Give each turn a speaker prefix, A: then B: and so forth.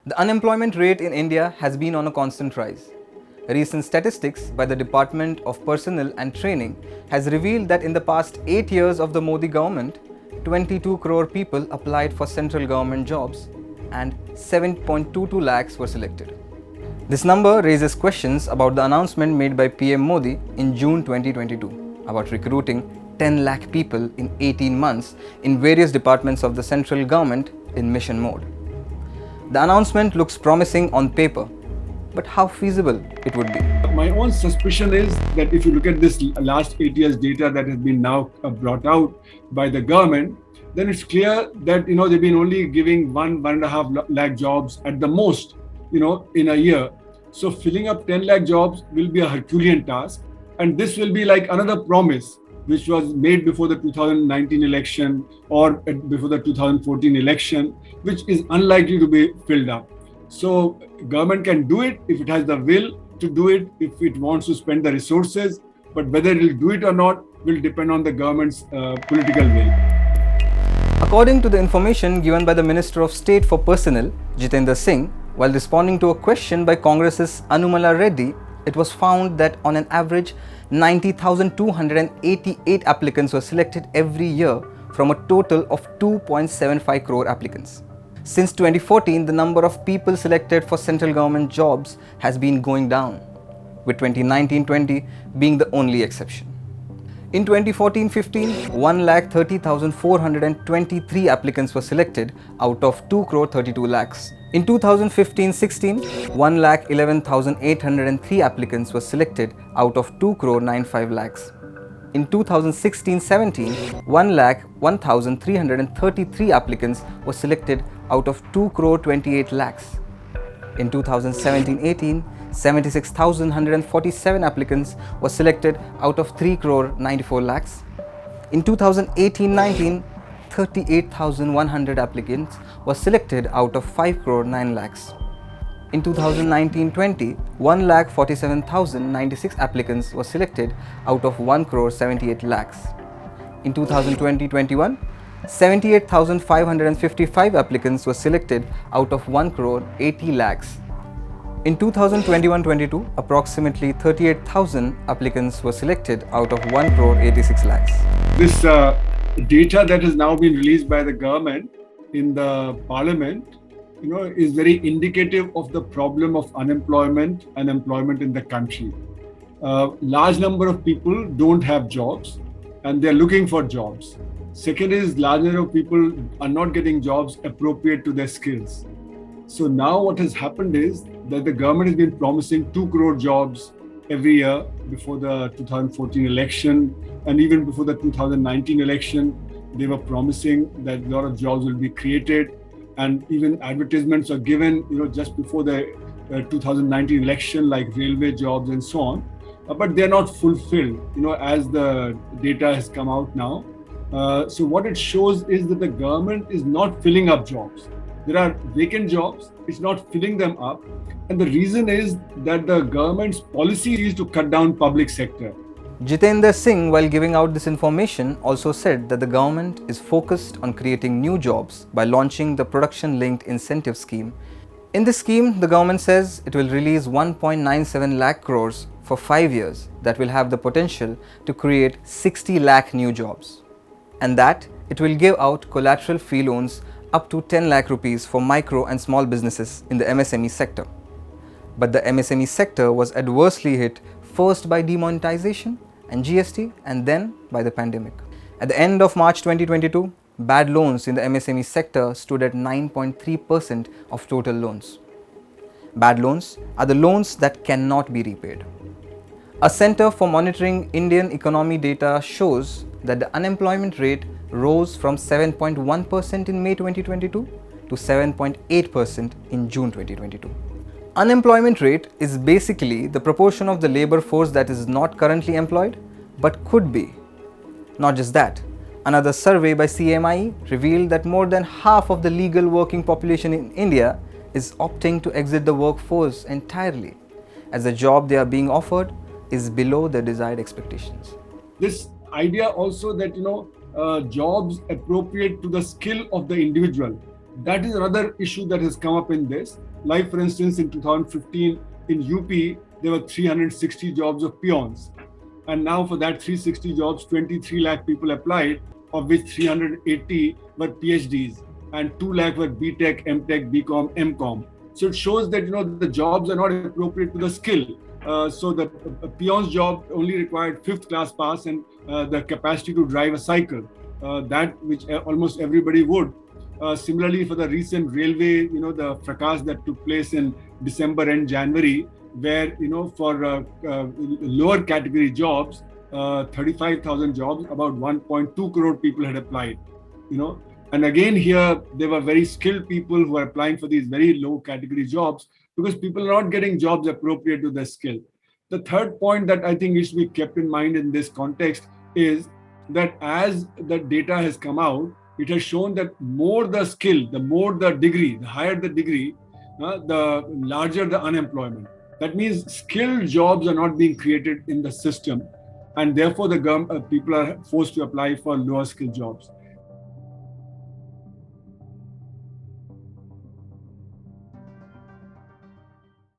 A: The unemployment rate in India has been on a constant rise. Recent statistics by the Department of Personnel and Training has revealed that in the past 8 years of the Modi government, 22 crore people applied for central government jobs and 7.22 lakhs were selected. This number raises questions about the announcement made by PM Modi in June 2022 about recruiting 10 lakh people in 18 months in various departments of the central government in mission mode. The announcement looks promising on paper, but how feasible it would be?
B: My own suspicion is that if you look at this last 8 years data that has been now brought out by the government, then it's clear that they've been only giving 1.5 lakh jobs at the most, in a year. So filling up 10 lakh jobs will be a Herculean task, and this will be like another promise which was made before the 2019 election or before the 2014 election, which is unlikely to be filled up. So government can do it if it has the will to do it, if it wants to spend the resources, but whether it will do it or not will depend on the government's political will.
A: According to the information given by the Minister of State for Personnel, Jitendra Singh, while responding to a question by Congress's Anumala Reddy, it was found that on an average, 90,288 applicants were selected every year from a total of 2.75 crore applicants. Since 2014, the number of people selected for central government jobs has been going down, with 2019-20 being the only exception. In 2014-15, 1,30,423 applicants were selected out of 2 crore 32 lakhs. In 2015-16, 1,11,803 applicants were selected out of 2 crore 95 lakhs. In 2016-17, 1,01,333 applicants were selected out of 2 crore 28 lakhs. In 2017-18, 76,147 applicants were selected out of 3 crore 94 lakhs. In 2018-19, 38,100 applicants were selected out of 5 crore 9 lakhs. In 2019-20, 1,47,096 applicants were selected out of 1 crore 78 lakhs. In 2020-21, 78,555 applicants were selected out of 1 crore 80 lakhs. In 2021-22, approximately 38,000 applicants were selected out of 1 crore 86 lakhs.
B: This data that has now been released by the government in the parliament, is very indicative of the problem of unemployment and employment in the country. Large number of people don't have jobs and they're looking for jobs. Second is, large number of people are not getting jobs appropriate to their skills. So now what has happened is that the government has been promising 2 crore jobs every year before the 2014 election, and even before the 2019 election, they were promising that a lot of jobs will be created, and even advertisements are given, just before the 2019 election, like railway jobs and so on. But they're not fulfilled, as the data has come out now. So what it shows is that the government is not filling up jobs. There are vacant jobs, it's not filling them up. And the reason is that the government's policy is to cut down public sector.
A: Jitendra Singh, while giving out this information, also said that the government is focused on creating new jobs by launching the production-linked incentive scheme. In this scheme, the government says it will release 1.97 lakh crores for 5 years that will have the potential to create 60 lakh new jobs, and that it will give out collateral-free loans up to 10 lakh rupees for micro and small businesses in the MSME sector. But the MSME sector was adversely hit first by demonetization and GST, and then by the pandemic. At the end of March 2022, bad loans in the MSME sector stood at 9.3% of total loans. Bad loans are the loans that cannot be repaid. A Center for Monitoring Indian Economy data shows that the unemployment rate rose from 7.1% in May 2022 to 7.8% in June 2022. Unemployment rate is basically the proportion of the labor force that is not currently employed but could be. Not just that, another survey by CMI revealed that more than half of the legal working population in India is opting to exit the workforce entirely, as the job they are being offered is below their desired expectations.
B: This idea also that jobs appropriate to the skill of the individual, That is another issue that has come up in this. Like, for instance, in 2015 in UP, there were 360 jobs of peons. And now for that 360 jobs, 23 lakh people applied, of which 380 were PhDs and 2 lakh were BTech, MTech, BCom, MCom. So it shows that the jobs are not appropriate to the skill. So the peon's job only required 5th class pass and the capacity to drive a cycle, that which almost everybody would. Similarly, for the recent railway, the fracas that took place in December and January, where for lower category jobs, 35,000 jobs, about 1.2 crore people had applied. And again here there were very skilled people who are applying for these very low category jobs because people are not getting jobs appropriate to their skill. The third point that I think needs to be kept in mind in this context is that as the data has come out, it has shown that more the skill, the more the degree, the higher the degree, the larger the unemployment. That means skilled jobs are not being created in the system, and therefore the people are forced to apply for lower skill jobs.